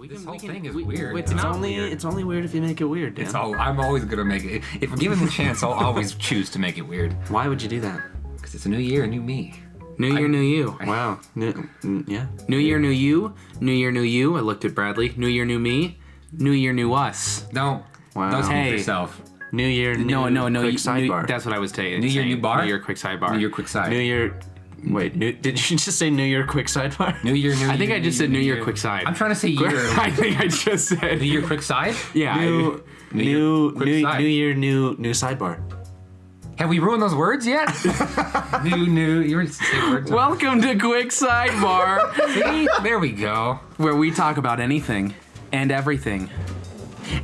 This whole thing is weird. It's only weird if you make it weird, Dan. I'm always gonna make it. If given the chance, I'll always choose to make it weird. Why would you do that? Because it's a new year, a new me. New year, new you. Wow. Yeah. New year, new you. New year, new you. I looked at Bradley. New year, new me. New year, new us. Don't. Wow. Don't speak Hey. for yourself. New year, new quick sidebar. That's what I was saying. New year, new bar? New year, quick sidebar. New year, quick side. New year. Wait, did you just say New Year quick sidebar? New year, new I think year, I just said New Year, quick side. I'm trying to say year. I think I just said New year, quick side? Yeah. New year, new sidebar. Have we ruined those words yet? new. You were saying words. Welcome to Quick Sidebar, See? There we go. where we talk about anything and everything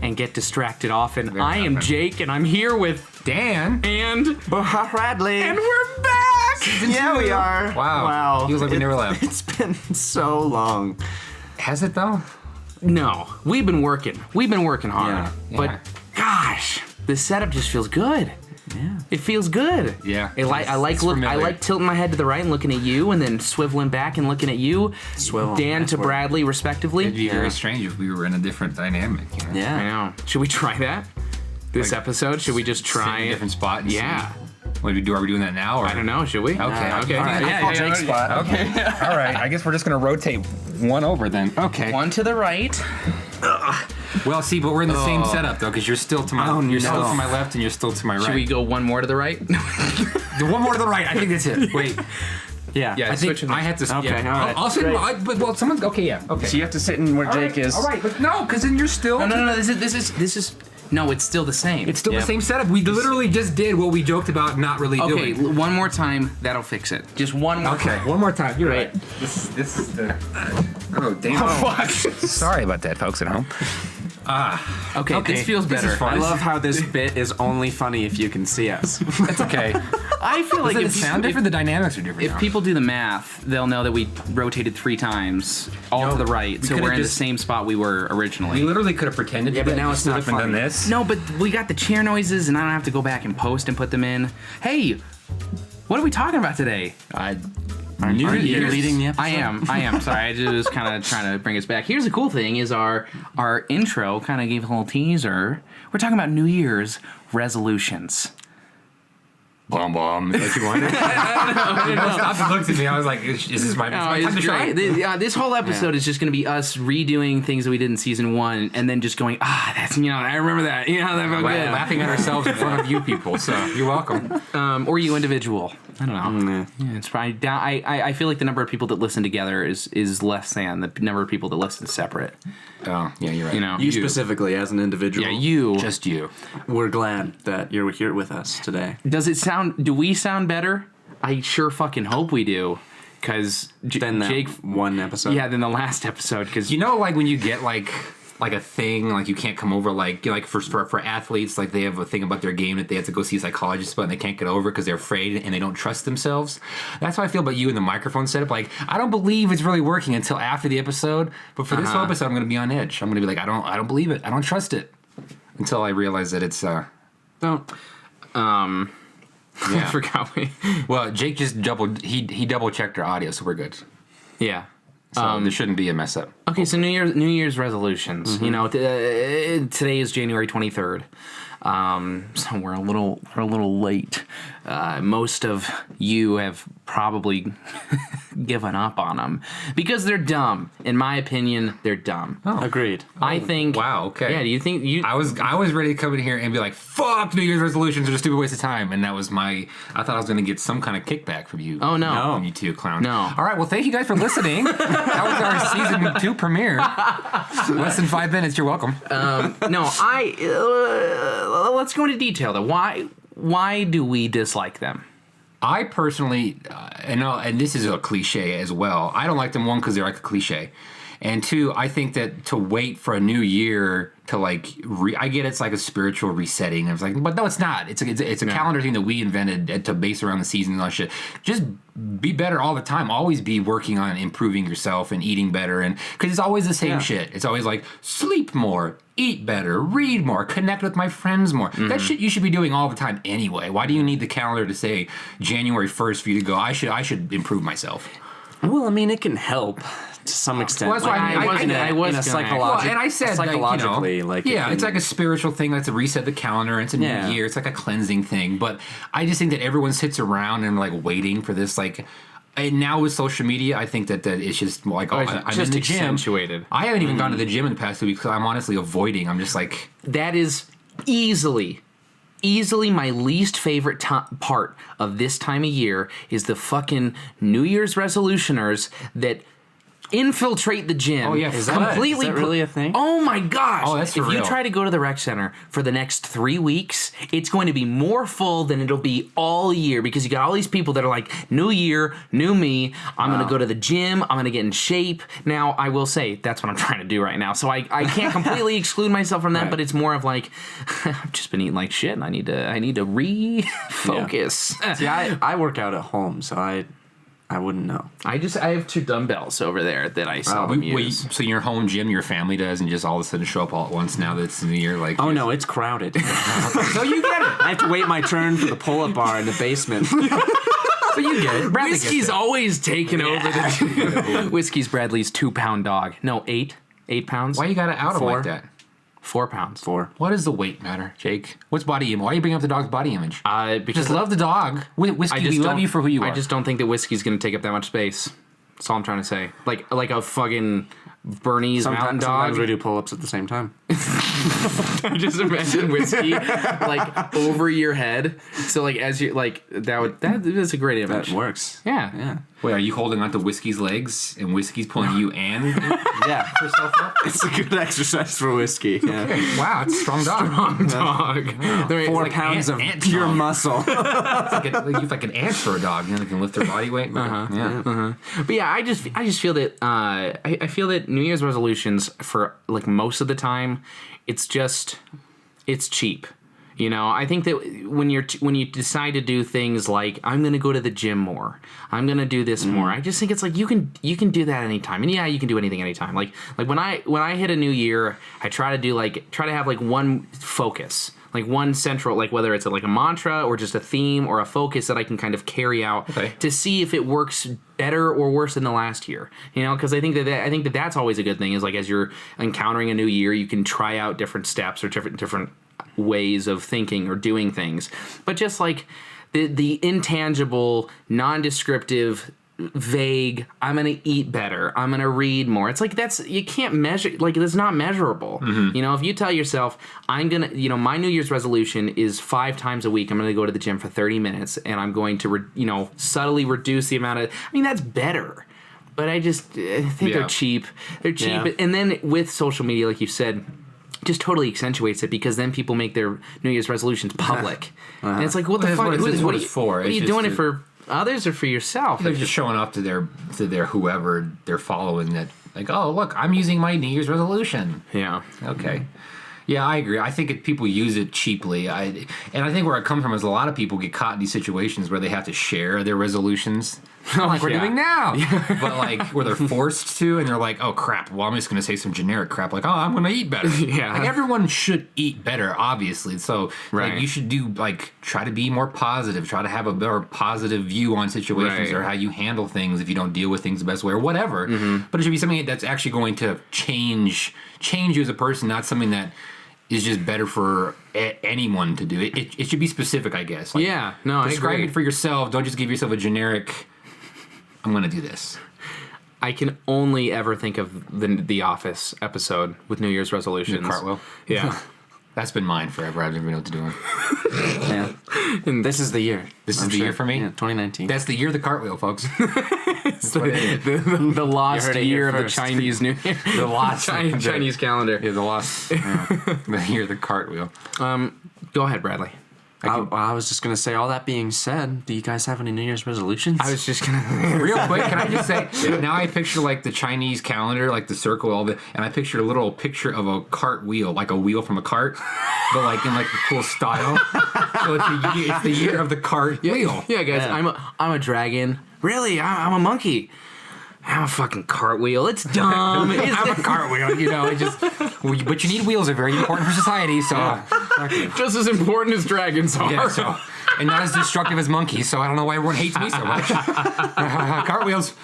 and get distracted often. I am often. Jake, and I'm here with Dan. and Bradley. we're back. Yeah, we are. Wow. Feels like we never left. It's been so long. Has it though? No, we've been working hard. Yeah. But gosh, the setup just feels good. Yeah. It feels good. Yeah. I like tilting my head to the right and looking at you, and then swiveling back and looking at you. Swivel. Dan Nice to word. Bradley, respectively. It'd be very strange if we were in a different dynamic. You know? I Yeah. know. Should we try that? This Like, episode? Should we just Sit in try a it? different spot. And Yeah. See. What do we do? Are we doing that now? Or? I don't know. Should we? Okay. Okay. All right, Yeah, I'll yeah, take yeah. spot. Okay. All right. I guess we're just gonna rotate one over then. Okay. One to the right. Well, see, but we're in the same setup though, because you're still to my Oh, you're still no. to my left and you're still to my right. Should we go one more to the right? One more to the right. I think that's it. Wait. Yeah. Yeah. I think switch I have to. Okay, Yeah. all right. I'll sit. Well, someone's okay. Yeah. Okay. So you have to sit in where Jake is. All right, but no, because then you're still. No. This is. No, it's still the same. It's still Yeah. the same setup. We literally just did what we joked about not really okay. doing. One more time. That'll fix it. Just one more. Okay, time. one more time. You're right. This is the. Oh damn! Fuck. Sorry about that, folks at home. Okay, this feels This better. is fun. I love how this bit is only funny if you can see us. That's okay. I feel like Does it if sound different? The dynamics are different. If now. people do the math, they'll know that we rotated 3 times, all to the right, so could've we're in the just- same spot we were we originally. literally could have pretended. Yeah, to but do now that, it's stood not up and done funny. this. No, but we got the chair noises, and I don't have to go back and post and put them in. Hey, what are we talking about today? Aren't you Year's. leading the episode? I am. Sorry, I just kind of trying to bring us back. Here's the cool thing: is our intro kind of gave a little teaser. We're talking about New Year's resolutions. Bomb. Like you wanted. Stop and looked at me. I was like, "Is this my time to try?" This whole episode is just going to be us redoing things that we did in season 1, and then just going, that's I remember that. That felt good. Laughing at ourselves in front of you people. So you're welcome. Or you individual. I don't know. Nah. Yeah, it's probably down. I feel like the number of people that listen together is less than the number of people that listen separate. Oh yeah, you're right. You know, You specifically as an individual. Yeah, you. Just you. We're glad that you're here with us today. Does it sound? Do we sound better? I sure fucking hope we do. Because Then that Jake. one episode. Yeah, than the last episode. Because You know, like when you get like a thing, like you can't come over, like for athletes, like they have a thing about their game that they have to go see a psychologist about and they can't get over because they're afraid and they don't trust themselves. That's how I feel about you and the microphone setup. Like I don't believe it's really working until after the episode, but for this whole episode, I'm gonna be on edge. I'm gonna be like, I don't believe it. I don't trust it until I realize that it's. Don't. I forgot. Well, Jake just he double checked our audio, so we're good. Yeah. So there shouldn't be a mess up. Okay, so New Year's resolutions. You know, today is January 23rd. So we're a little late. Most of you have probably given up on them because they're dumb. In my opinion, they're dumb. Agreed. I think. Wow. Okay. Yeah. Do you think you? I was ready to come in here and be like, "Fuck New Year's resolutions are a stupid waste of time," and that was I thought I was going to get some kind of kickback from you. Oh, no. from you two clowns. No. All right. Well, thank you guys for listening. That was our season 2 premiere. Less than 5 minutes. You're welcome. No. Let's go into detail though. Why do we dislike them? I personally, and this is a cliche as well. I don't like them, one, because they're like a cliche, and 2, I think that to wait for a new year to like, I get it's like a spiritual resetting. I was like, but no, it's not. It's a calendar thing that we invented to base around the seasons and all that shit. Just be better all the time. Always be working on improving yourself and eating better, and because it's always the same shit. It's always like sleep more, eat better, read more, connect with my friends more. That shit you should be doing all the time anyway. Why do you need the calendar to say January 1st for you to go, I should improve myself? Well, I mean, it can help to some extent. Well, that's why I was gonna psychological. and I said psychologically, it's like a spiritual thing. Like to reset the calendar. It's a new year. It's like a cleansing thing. But I just think that everyone sits around and like waiting for this. Like, and now with social media, I think that it's just like I'm just in the gym. accentuated. I haven't even gone to the gym in the past 2 weeks because I'm honestly avoiding. I'm just like that is easily my least favorite part of this time of year is the fucking New Year's resolutioners that infiltrate the gym. Oh, yeah. Is that really a thing? Oh my gosh. Oh, that's for If real. you try to go to the rec center for the next 3 weeks, it's going to be more full than it'll be all year because you got all these people that are like, new year, new me. I'm going to go to the gym. I'm going to get in shape. Now, I will say that's what I'm trying to do right now. So I can't completely exclude myself from that, Right. but it's more of like, I've just been eating like shit and I need to refocus. See, I work out at home, so I wouldn't know. I have 2 dumbbells over there that I seldom use. so your home gym, your family does, and just all of a sudden show up all at once now that it's the new year. Like, Oh no, it's crowded. so you get it. I have to wait my turn for the pull-up bar in the basement. So you get it. Bradley gets Whiskey's it. always taken over the Whiskey's Bradley's 2-pound dog. No, 8 pounds. Why you gotta out him 4. like that? 4 pounds. 4. What does the weight matter, Jake? What's body image? Why are you bringing up the dog's body image? Because Just love the dog. Whiskey, we love you for who you are. I just don't think that whiskey's gonna take up that much space. That's all I'm trying to say. Like a fucking Bernese mountain Sometimes we dog. do pull-ups at the same time. I just imagine whiskey like over your head. So like as you like that's a great image. That works. Yeah. Yeah. Wait, are you holding onto Whiskey's legs and Whiskey's pulling you and Yeah. herself up? It's a good exercise for whiskey. Yeah. Wow, it's a strong dog. Dog. 4 like pounds ant- of ant pure dog. muscle. It's like an ant for a dog. You know, they can lift their body weight. Yeah. But yeah, I just feel that I feel that New Year's resolutions for like most of the time, it's cheap. You know, I think that when you decide to do things like I'm going to go to the gym more, I'm going to do this more. I just think it's like you can do that anytime, and yeah, you can do anything anytime. Like when I hit a new year, I try to have like one focus. Like one central, like whether it's like a mantra or just a theme or a focus that I can kind of carry out to see if it works better or worse than the last year. You know, because I think that that's always a good thing. Is like as you're encountering a new year, you can try out different steps or different ways of thinking or doing things. But just like the intangible, non-descriptive, vague, I'm gonna eat better, I'm gonna read more, it's like you can't measure, like it's not measurable. You know, if you tell yourself I'm gonna, you know, my New Year's resolution is 5 times a week I'm gonna go to the gym for 30 minutes and I'm going to subtly reduce the amount of, I mean, that's better. But I think they're cheap. Yeah. And then with social media, like you said, just totally accentuates it because then people make their New Year's resolutions public. And it's like, what the fuck? What What it's for. are you It's doing just it for others or for yourself? They're just showing off to their whoever they're following that, like, oh, look, I'm using my New Year's resolution. Yeah. Okay. Yeah, I agree. I think people use it cheaply. And I think where I come from is a lot of people get caught in these situations where they have to share their resolutions. Like we're doing now. But like where they're forced to and they're like, oh crap, well I'm just gonna say some generic crap like, oh, I'm gonna eat better. Yeah. Like everyone should eat better, obviously. So Right. like you should do like try to be more positive, try to have a more positive view on situations Right. or how you handle things if you don't deal with things the best way or whatever. But it should be something that's actually going to change you as a person, not something that is just better for anyone to do. It should be specific, I guess. Like, Yeah, no, I describe agree. it for yourself. Don't just give yourself a generic, I'm going to do this. I can only ever think of the Office episode with New Year's resolutions. Cartwheel. Yeah. That's been mine forever. I've never been able to do it. Yeah. And this is the year. This is the year for me? Yeah, 2019. That's the year of the cartwheel, folks. The lost heard it year here of the first. Chinese New Year. The lost Chinese calendar. Yeah, the lost. The year of the cartwheel. Go ahead, Bradley. I was just going to say, all that being said, do you guys have any New Year's resolutions? I was just gonna. Real quick, can I just say, now I picture like the Chinese calendar, like the circle, all the, and I picture a little picture of a cartwheel, like a wheel from a cart, but like in like the cool style. So it's the year of the cart wheel. Yeah, guys. Yeah. I'm a dragon. Really? I'm a monkey. have a fucking cartwheel. It's dumb. Have a cartwheel, you know. It just, but you need wheels. Are very important for society. So just as important as dragons are. yeah, so and not as destructive as monkeys. So I don't know why everyone hates me so much. Cartwheels.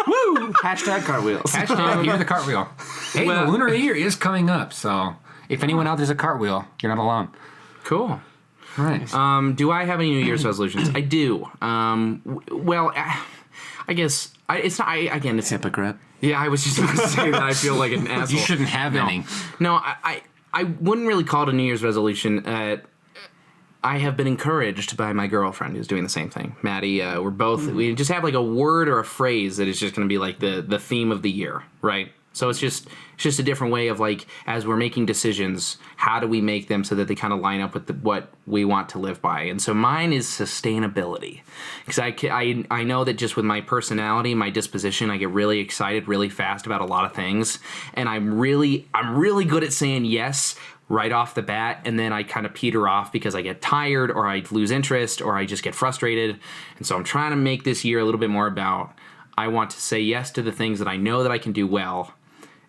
Woo! Hashtag cartwheels. Hashtag here the cartwheel. Hey, Well- the Lunar Year is coming up. So if anyone out there's a cartwheel, you're not alone. Cool. All right. Do I have any New Year's resolutions? I do. Well, I guess it's not. Again, it's Hypocrite. yeah. I was just about to say that. I feel like an asshole. You shouldn't have any. No, I wouldn't really call it a New Year's resolution. I have been encouraged by my girlfriend who's doing the same thing. Maddie, we just have like a word or a phrase that is just going to be like the theme of the year, right? So it's just a different way of like, as we're making decisions, how do we make them so that they kind of line up with what we want to live by? And so mine is sustainability, because I know that just with my personality, my disposition, I get really excited really fast about a lot of things, and I'm really good at saying yes right off the bat, and then I kind of peter off because I get tired or I lose interest or I just get frustrated. And so I'm trying to make this year a little bit more about, I want to say yes to the things that I know that I can do well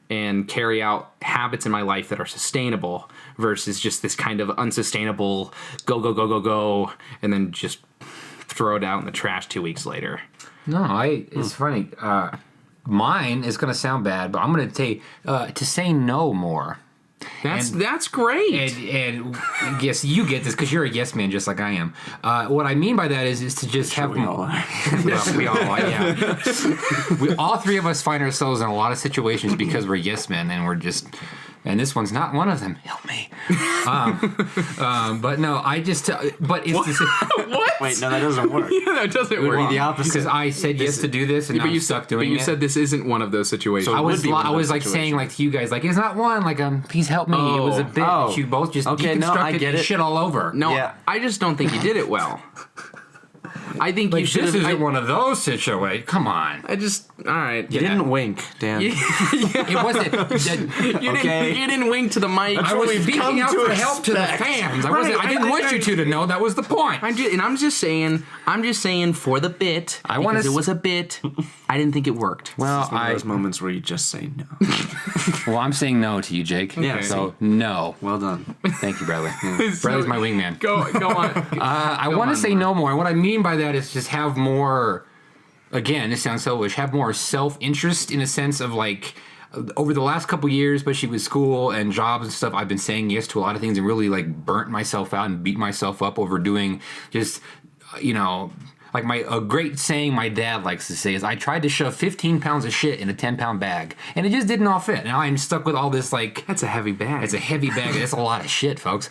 and carry out habits in my life that are sustainable versus just this kind of unsustainable go, and then just throw it out in the trash 2 weeks later. No, it's funny. Mine is going to sound bad, but I'm going to say to say no more. That's great. And yes, you get this because you're a yes man, just like I am. What I mean by that is to just have. We all are. Yeah, we all are. Yeah. We all three of us find ourselves in a lot of situations because we're yes men, and we're just. And this one's not one of them. Help me. But no, I just. But it's What? Wait, no, that doesn't work. Yeah, that doesn't It would work. be the opposite. because I said yes to do this, and now I'm stuck doing it. But you said this isn't one of those situations. So I was would be one of like those saying situations. like to you guys like it's not one like please help me. It was a bit. Oh. You both just Okay, no, I deconstructed get and it. shit all over. No, Yeah. I just don't think you did it well. I think Like, you should this have. isn't one of those situations. Come on. I just all right. You didn't wink, Dan. It wasn't. You didn't wink to the mic. I was we've speaking come out to for help to the expect. fans. I Right, didn't want you two to know. That was the point. I'm just saying for the bit. I wanna because it was a bit. I didn't think it worked. Well, One of those moments where you just say no. I'm saying no to you, Jake. Yeah, So no. Well done. Thank you, Bradley. Bradley's my wingman. Go on. I want to say no more. And what I mean by that is just have more. Again, this sounds selfish. Have more self-interest in a sense of like. Over the last couple years, especially with school and jobs and stuff, I've been saying yes to a lot of things and really like burnt myself out and beat myself up over doing just, like a great saying my dad likes to say is I tried to shove 15 pounds of shit in a 10-pound bag and it just didn't all fit. Now I'm stuck with all this like. That's a heavy bag. It's a heavy bag. That's a lot of shit, folks.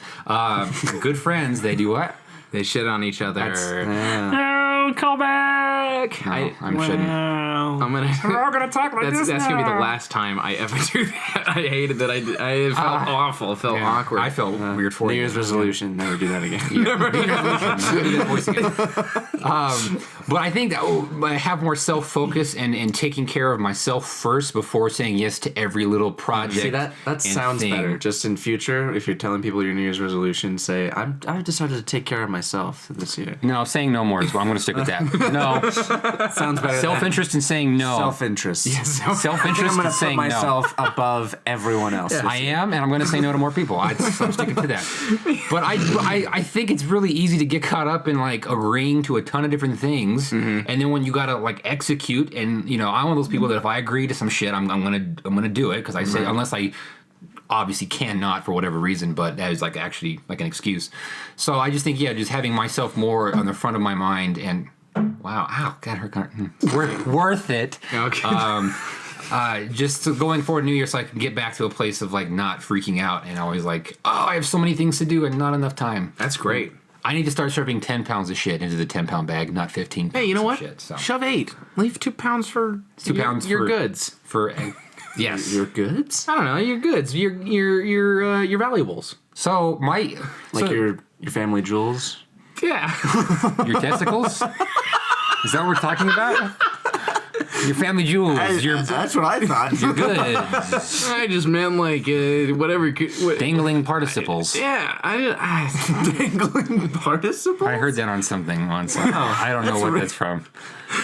Good friends, they do what? They shit on each other. Yeah. No, call back. No, I'm shouldn't. I'm gonna. We're all gonna talk like That's this gonna be the now. last time I ever do that. I hated that. I felt awful. It felt Yeah, awkward. I felt weird for New you. Year's resolution, never do that again. Never do that voice again. But I think that I have more self-focus and taking care of myself first before saying yes to every little project. See, that and sounds thing. better. Just in future, if you're telling people your New Year's resolution, say, I've decided to take care of myself this year. No, saying no more is what I'm going to stick with that. No. Sounds better. Self-interest in saying no. Self-interest. Self-interest I'm going in to put saying myself above everyone else. no. I am, and I'm going to say no to more people. I'm sticking to that. But I think it's really easy to get caught up in like agreeing to a ton of different things, and then when you got to like execute, and I'm one of those people that if I agree to some shit, I'm gonna do it because I say unless I obviously cannot for whatever reason, but that is like actually like an excuse. So I just think just having myself more on the front of my mind and wow, ow, got her worth it. Okay. Just going forward New Year so I can get back to a place of like not freaking out and always like, oh, I have so many things to do and not enough time. That's great. I need to start shoving 10 pounds of shit into the 10-pound bag, not 15 pounds Hey, you know of what? shit. So. Shove 8. Leave 2 pounds for 2 pounds your for goods. For yes. Your goods? I don't know, your goods, your valuables. So Your family jewels? Yeah. your testicles? Is that what we're talking about? Your family jewels, That's what I thought. your goods, I just meant like whatever. dangling participles. Yeah, I Dangling participles? I heard that on something once. I don't know what that's from.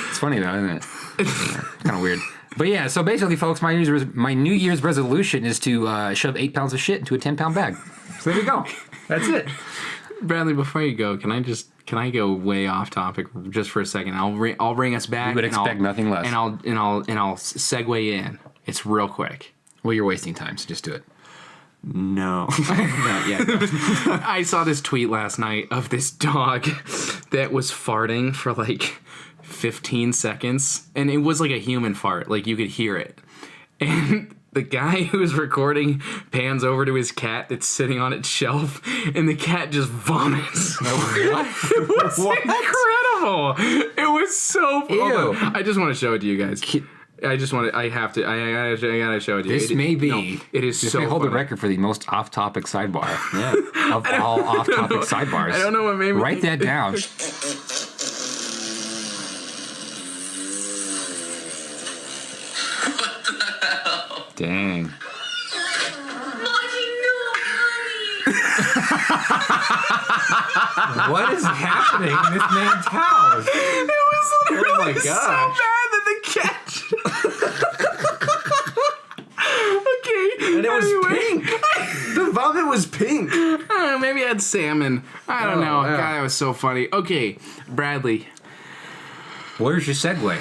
It's funny though, isn't it? Kind of weird. But yeah, so basically, folks, my New Year's resolution is to shove 8 pounds of shit into a 10-pound bag. So there we go. That's it. Bradley, before you go, can I go way off topic just for a second? I'll bring us back. You would expect nothing less. And I'll segue in. It's real quick. Well, you're wasting time, so just do it. No. Not yet. I saw this tweet last night of this dog that was farting for like 15 seconds, and it was like a human fart, like you could hear it. And the guy who was recording pans over to his cat that's sitting on its shelf, and the cat just vomits. No, really? It was incredible. It was so fun. Ew. I just want to show it to you guys. I gotta show it to you. This may be. It is this so may hold the funny. record for the most off-topic sidebar of all off-topic sidebars. I don't know what made me Write that down. Dang. What is happening in this man's house? It was literally my so gosh. bad that the cat. Okay. And it was pink. The vomit was pink. Maybe I had salmon. I don't know. yeah. God, that was so funny. Okay, Bradley. Where's your segue?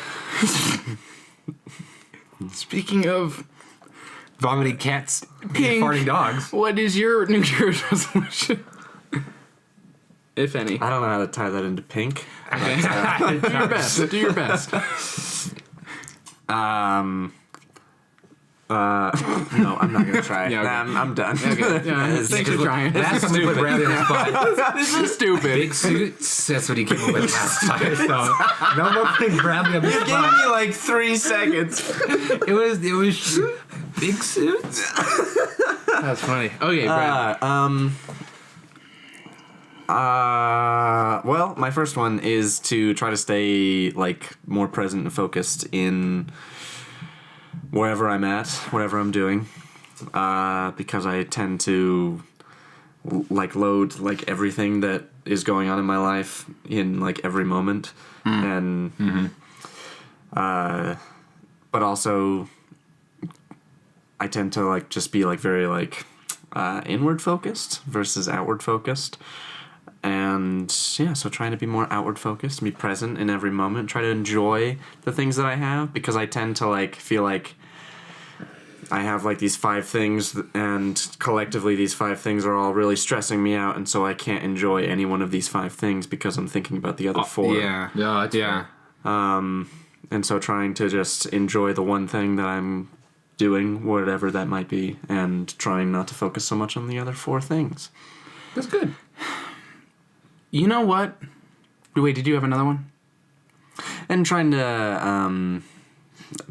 Speaking of Vomiting cats, Pink. farting dogs. what is your New Year's resolution? If any. I don't know how to tie that into pink. Okay. Do your best. Do your best. No, I'm not gonna try. Yeah, okay. I'm done. Okay. Yeah, thanks for trying. That's something to put Bradley on the spot. This is stupid. Big suits. That's what he came up with last time. So no more putting Bradley on the You gave spot. me like 3 seconds. It was big suits. That's funny. Okay, Bradley. Well, my first one is to try to stay like more present and focused in wherever I'm at, whatever I'm doing, because I tend to like load like everything that is going on in my life in like every moment, and but also I tend to like just be like very like inward focused versus outward focused. And yeah, so trying to be more outward focused, be present in every moment, try to enjoy the things that I have, because I tend to like feel like I have like these 5 things, and collectively these 5 things are all really stressing me out, and so I can't enjoy any one of these 5 things because I'm thinking about the other 4. Yeah. Yeah. And so trying to just enjoy the one thing that I'm doing, whatever that might be, and trying not to focus so much on the other 4 things. That's good. You know what? Wait, did you have another one? And trying to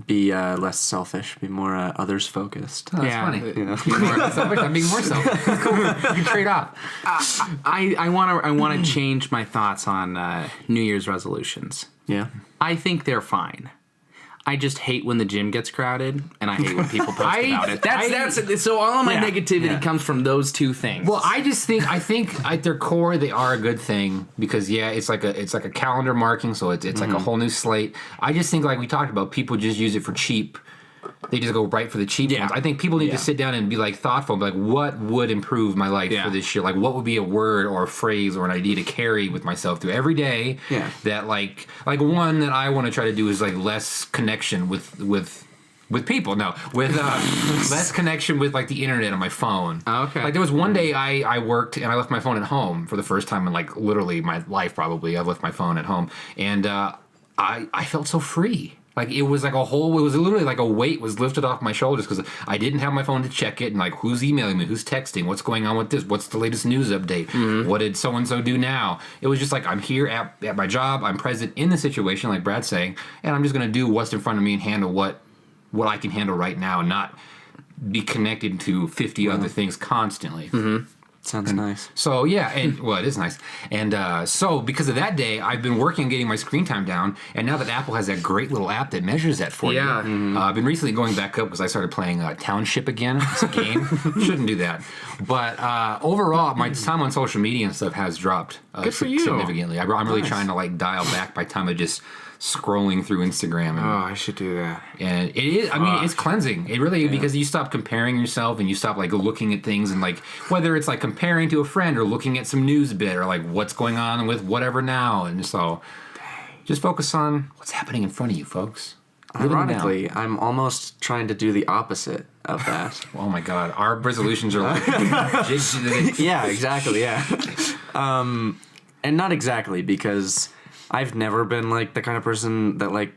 be less selfish, be more others focused. Oh, that's Yeah. funny. Yeah. Be more selfish. I'm being more selfish. That's cool. You can trade off. I want to change my thoughts on New Year's resolutions. Yeah. I think they're fine. I just hate when the gym gets crowded, and I hate when people post about it. That's so all of my negativity comes from those 2 things. Well, I think at their core they are a good thing, because it's like a calendar marking, so it's like a whole new slate. I just think, like we talked about, people just use it for cheap. They just go right for the cheap ones. I think people need to sit down and be like thoughtful, like what would improve my life for this year? Like what would be a word or a phrase or an idea to carry with myself through every day? Yeah. That like one that I want to try to do is like less connection with people. No, with less connection with like the internet on my phone. Okay. Like there was one day I worked and I left my phone at home for the first time in like literally my life probably. I've left my phone at home, and I felt so free. Like it was literally like a weight was lifted off my shoulders, because I didn't have my phone to check it, and like who's emailing me, who's texting, what's going on with this, what's the latest news update, what did so-and-so do now. It was just like I'm here at my job, I'm present in the situation like Brad's saying, and I'm just going to do what's in front of me and handle what I can handle right now, and not be connected to 50 other things constantly. Sounds nice. So yeah, and well, it is nice. And so because of that day, I've been working on getting my screen time down. And now that Apple has that great little app that measures that for you, I've been recently going back up because I started playing Township again. It's a game. Shouldn't do that. But overall, my time on social media and stuff has dropped Good for you. significantly. I'm really trying to like dial back my time of just scrolling through Instagram. Oh, I should do that. And it is, I mean, it's cleansing. It really, because you stop comparing yourself and you stop like looking at things and like, whether it's like comparing to a friend or looking at some news bit or like what's going on with whatever now. And so just focus on what's happening in front of you, folks. Ironically, I'm almost trying to do the opposite of that. Oh my God. Our resolutions are like, Yeah, exactly. Yeah. And not exactly, because I've never been like the kind of person that like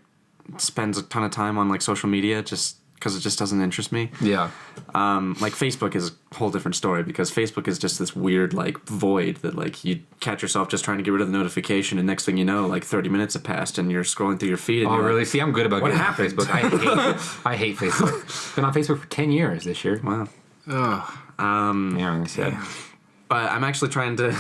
spends a ton of time on like social media just because it just doesn't interest me. yeah. Like Facebook is a whole different story, because Facebook is just this weird like void that like you catch yourself just trying to get rid of the notification, and next thing you know, like 30 minutes have passed and you're scrolling through your feed. And Oh, you're really? Like, See, I'm good about What getting on happened? Facebook. I hate Facebook. Been on Facebook for 10 years this year. wow. Yeah, like I said. But I'm actually trying to.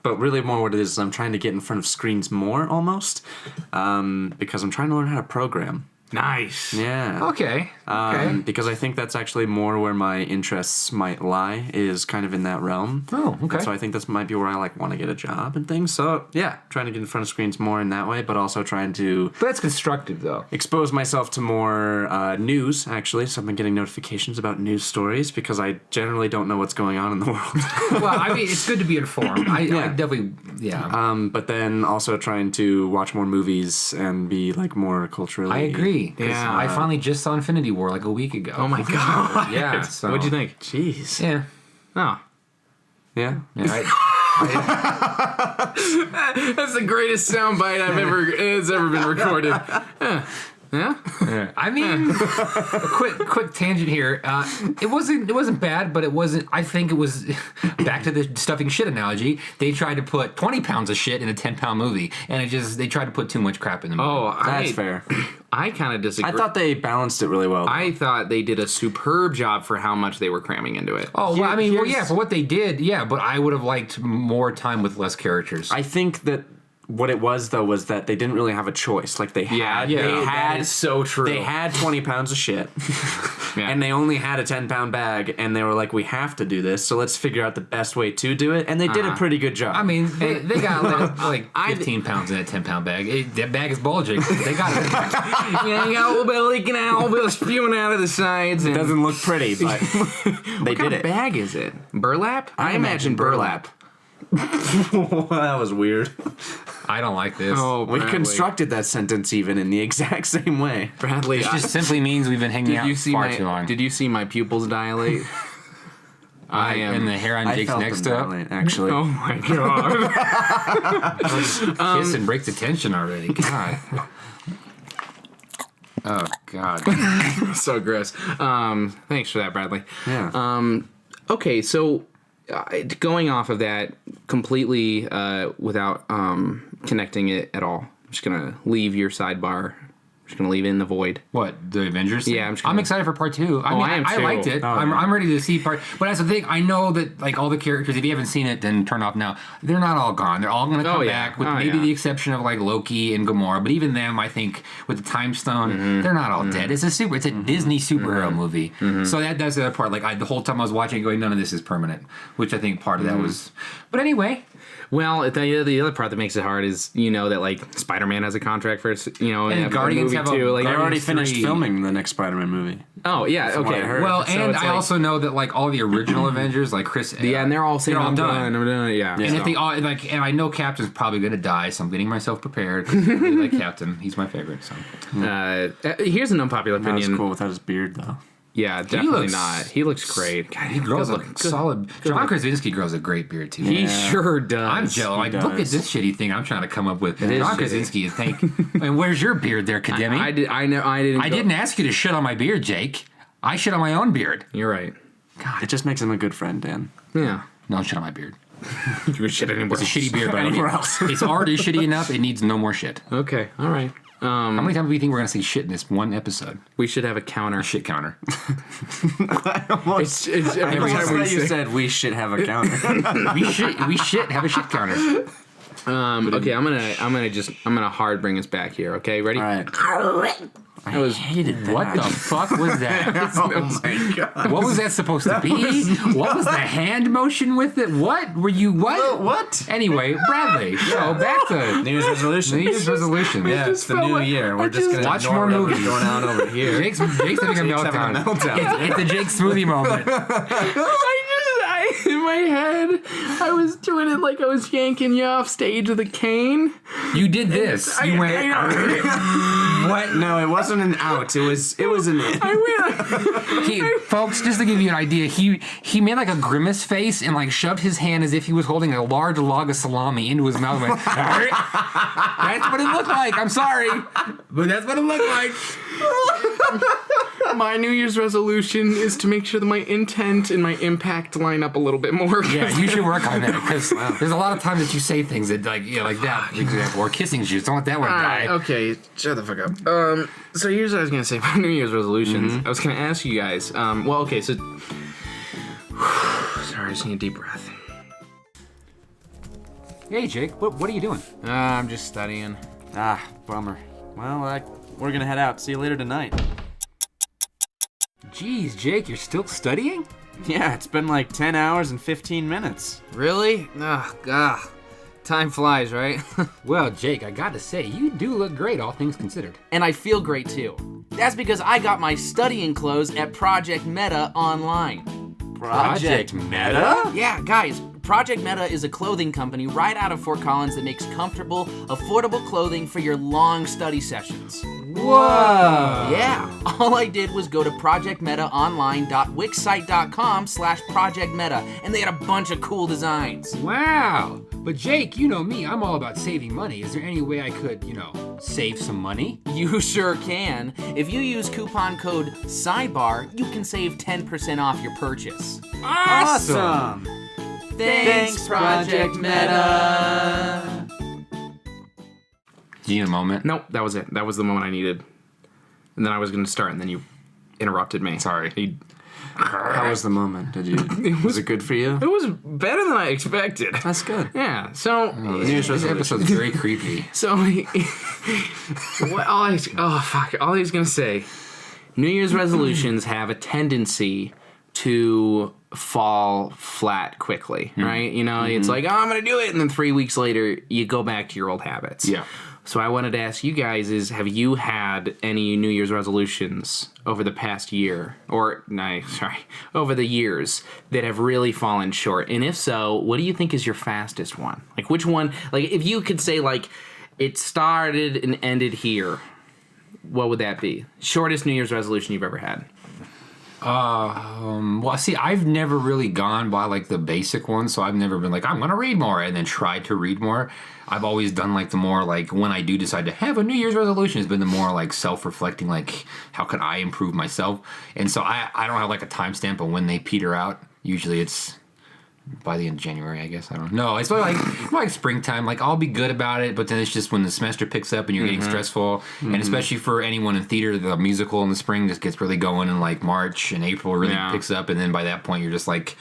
But really, more what it is I'm trying to get in front of screens more, almost, because I'm trying to learn how to program. Nice. Yeah. Okay. Okay. Because I think that's actually more where my interests might lie, is kind of in that realm. Oh, okay. And so I think this might be where I like want to get a job and things. So yeah, trying to get in front of screens more in that way, but also trying to But that's constructive, though. expose myself to more news, actually. So I've been getting notifications about news stories, because I generally don't know what's going on in the world. Well, I mean, it's good to be informed. I definitely, yeah. But then also trying to watch more movies and be like more culturally. I agree. 'Cause Yeah. I finally just saw Infinity War like a week ago. Oh my God. Yeah. So, What'd you think? Jeez. Yeah. Oh. Yeah. Yeah. That's the greatest soundbite it's ever been recorded. Yeah? I mean, a quick tangent here. It wasn't bad, but it wasn't. I think it was back to the stuffing shit analogy. They tried to put 20 pounds of shit in a 10-pound movie, and they tried to put too much crap in the movie. Oh, That's fair. I kind of disagree. I thought they balanced it really well. I thought they did a superb job for how much they were cramming into it. Oh, well, I mean, well, yeah, for what they did, yeah, but I would have liked more time with less characters. I think that what it was, though, was that they didn't really have a choice. Like, they had, that is so true. They had 20 pounds of shit, and they only had a 10-pound bag, and they were like, we have to do this, so let's figure out the best way to do it, and they did a pretty good job. I mean, they got like 15 pounds in that 10-pound bag. That bag is bulging. They got it. Yeah, you got a little bit leaking out, a little bit spewing out of the sides. It doesn't look pretty, but they What did kind it. of bag is it? Burlap? I imagine burlap. That was weird. I don't like this. Oh, We Bradley. constructed that sentence even in the exact same way. Bradley, It just simply means we've been hanging did out you see far too long. Did you see my pupils dilate? I am. And the hair on I Jake's felt next them up. dilate, actually. Oh my God. Kiss and break the tension already. God. Oh, God. So gross. Thanks for that, Bradley. Yeah. Okay, so going off of that completely without connecting it at all, I'm just gonna leave your sidebar. I'm just gonna leave it in the void. What, the Avengers? Yeah, I'm excited for part 2. I mean, I am I too. liked it. Oh, I'm ready to see part. But that's the thing. I know that like all the characters. If you haven't seen it, then turn off now. They're not all gone. They're all gonna come back with maybe the exception of like Loki and Gamora. But even them, I think, with the Time Stone, they're not all dead. It's a Disney superhero movie. So that's the other part. Like the whole time I was watching, it, going, none of this is permanent. Which I think part of that was. But anyway. Well, the other part that makes it hard is that like Spider-Man has a contract for And Guardians have a too. Like, They already finished 3. filming the next Spider-Man movie. oh yeah, what okay. I heard. Well, So and it's I like- also know that like all the original Avengers, like Chris, Yeah, and they're all saying they're all I'm done. I'm done. Yeah. And if they all like, and I know Captain's probably going to die, so I'm getting myself prepared. I really like Captain; he's my favorite. So Here's an unpopular That was opinion. cool without his beard, though. Yeah, definitely looks- not. He looks great. God, he grows a solid. John Krasinski grows a great beard too. He sure does. I'm jealous. Like, look at does. this shitty thing I'm trying to come up with. is John shitty. Krasinski is and where's your beard there, Kademi? I didn't. I didn't ask you to shit on my beard, Jake. I shit on my own beard. You're right. It just makes him a good friend, Dan. Yeah. No shit on my beard. You shit anywhere. It's a shitty beard, but Anywhere else. it's already shitty enough. It needs no more shit. Okay. All right. How many times do you think we're gonna say shit in this one episode? We should have a counter. A shit counter. It's every Every time time we that you say. said we should have a counter. we should have a shit counter. Okay, I'm gonna hard bring us back here. Okay, ready? All right. I hated that. What the fuck was that? Oh my god. What was that supposed to be? What was the hand motion with it? What were you? What? What? Anyway, Bradley. So back to New Year's resolution. New Year's resolution. Yeah, it's the new year. We're just gonna watch ignore more whatever's movies. going on over here. Jake's having a meltdown. having a meltdown. It's a Jake smoothie moment. In my head, I was doing it like I was yanking you off stage with a cane. You did this. You went. What? No, it wasn't an out. It was an in. Folks, just to give you an idea, he made like a grimace face and like shoved his hand as if he was holding a large log of salami into his mouth. And went, that's what it looked like. I'm sorry, but that's what it looked like. My New Year's resolution is to make sure that my intent and my impact line up a little bit more. Yeah, you should work on that because there's a lot of times that you say things that like like that, for example, or kissing shoes. Don't let that one die. Okay, shut the fuck up. So here's what I was gonna say about New Year's resolutions. I was gonna ask you guys. Well, okay, so sorry, I just need a deep breath. Hey, Jake, what are you doing? I'm just studying. Ah, bummer. Well, we're gonna head out. See you later tonight. Jeez, Jake, you're still studying? Yeah, it's been like 10 hours and 15 minutes. Really? Ugh, God. Time flies, right? Well, Jake, I got to say, you do look great, all things considered. And I feel great too. That's because I got my studying clothes at Project Meta online. Project Meta? Yeah, guys, Project Meta is a clothing company right out of Fort Collins that makes comfortable, affordable clothing for your long study sessions. Whoa! Yeah, all I did was go to projectmetaonline.wixsite.com/projectmeta, and they had a bunch of cool designs. Wow! But Jake, you know me, I'm all about saving money. Is there any way I could, save some money? You sure can. If you use coupon code SIDEBAR, you can save 10% off your purchase. Awesome! Thanks, Project Meta! Do you need a moment? Nope, that was it. That was the moment I needed. And then I was going to start, and then you interrupted me. Sorry. How was the moment? Was it good for you? It was better than I expected. That's good. Yeah, so... This episode's very creepy. So, all I was going to say, New Year's resolutions have a tendency to fall flat quickly, right? It's like, I'm going to do it, and then 3 weeks later, you go back to your old habits. Yeah. So I wanted to ask you guys have you had any New Year's resolutions over the past year, over the years that have really fallen short? And if so, what do you think is your fastest one? Like which one, like if you could say like it started and ended here, what would that be? Shortest New Year's resolution you've ever had? Well, see, I've never really gone by like the basic one, so I've never been like, I'm gonna read more and then tried to read more. I've always done like the more like when I do decide to have a New Year's resolution, it's been the more like self-reflecting, like how could I improve myself? And so I don't have like a timestamp of when they peter out. Usually it's by the end of January, I guess. I don't know. It's like springtime. Like I'll be good about it, but then it's just when the semester picks up and you're getting stressful, and especially for anyone in theater, the musical in the spring just gets really going in like March and April really picks up, and then by that point you're just like,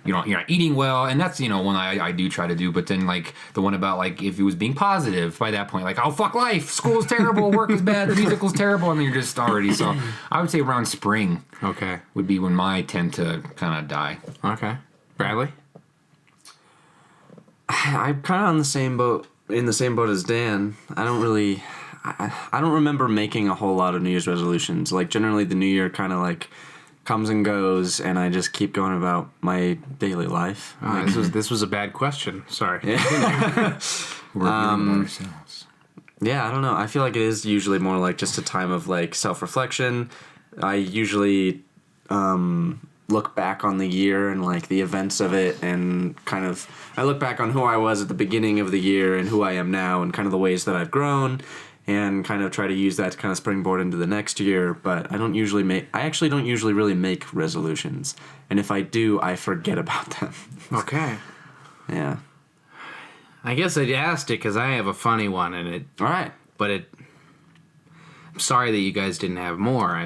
you're not eating well, and that's one I do try to do. But then like the one about like if it was being positive, by that point like, oh fuck life, school's terrible, work is bad, the musical's terrible, and then you're just already. So I would say around spring would be when my tend to kind of die. Okay, Bradley. I'm kind of in the same boat as Dan. I don't remember making a whole lot of New Year's resolutions. Like generally the New Year kind of like comes and goes, and I just keep going about my daily life. This was a bad question. Sorry. We're dealing with ourselves. Yeah, I don't know. I feel like it is usually more like just a time of like self-reflection. I usually look back on the year and like the events of it, and kind of I look back on who I was at the beginning of the year and who I am now, and kind of the ways that I've grown, and kind of try to use that to kind of springboard into the next year. But I actually don't usually really make resolutions, and if I do, I forget about them. Okay. Yeah. I guess I asked it because I have a funny one in it. All right. But sorry that you guys didn't have more. I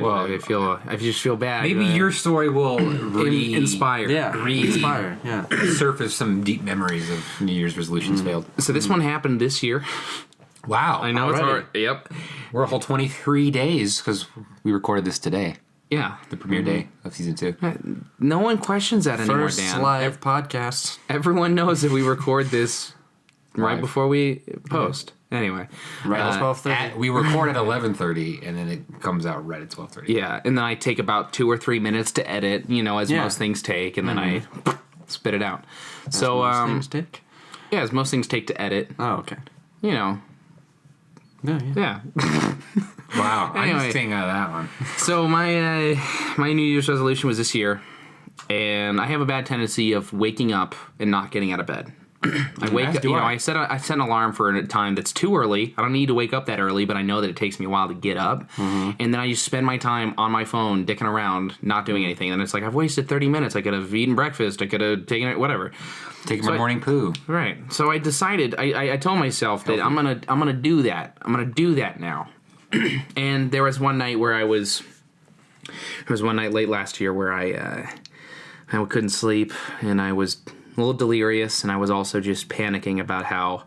just feel bad. Maybe your story will inspire. Yeah, inspire. Yeah. surface some deep memories of New Year's resolutions failed. So this one happened this year. Wow. I know it's hard. Yep. We're a whole 23 days because we recorded this today, Yeah. the premiere day of season 2. No one questions that anymore, First Dan. live podcast. Everyone knows that we record this right Live. before we post. Anyway. Right at 12:30. We record at 11:30 and then it comes out right at 12:30. Yeah, and then I take about 2 or 3 minutes to edit, as most things take, and then I spit it out. So, Most things take? yeah, as most things take to edit, Oh, okay. yeah. Wow. I'm Anyway. just staying out of that one. So my New Year's resolution was this year, and I have a bad tendency of waking up and not getting out of bed. I wake up, I set an alarm for a time that's too early. I don't need to wake up that early, but I know that it takes me a while to get up. And then I just spend my time on my phone, dicking around, not doing anything. And it's like, I've wasted 30 minutes. I could have eaten breakfast. I could have taken it, whatever. Taking my morning poo. Right. So I decided, I told myself that I'm gonna do that. I'm gonna do that now. And there was one night where there was one night late last year where I couldn't sleep, and I was a little delirious, and I was also just panicking about how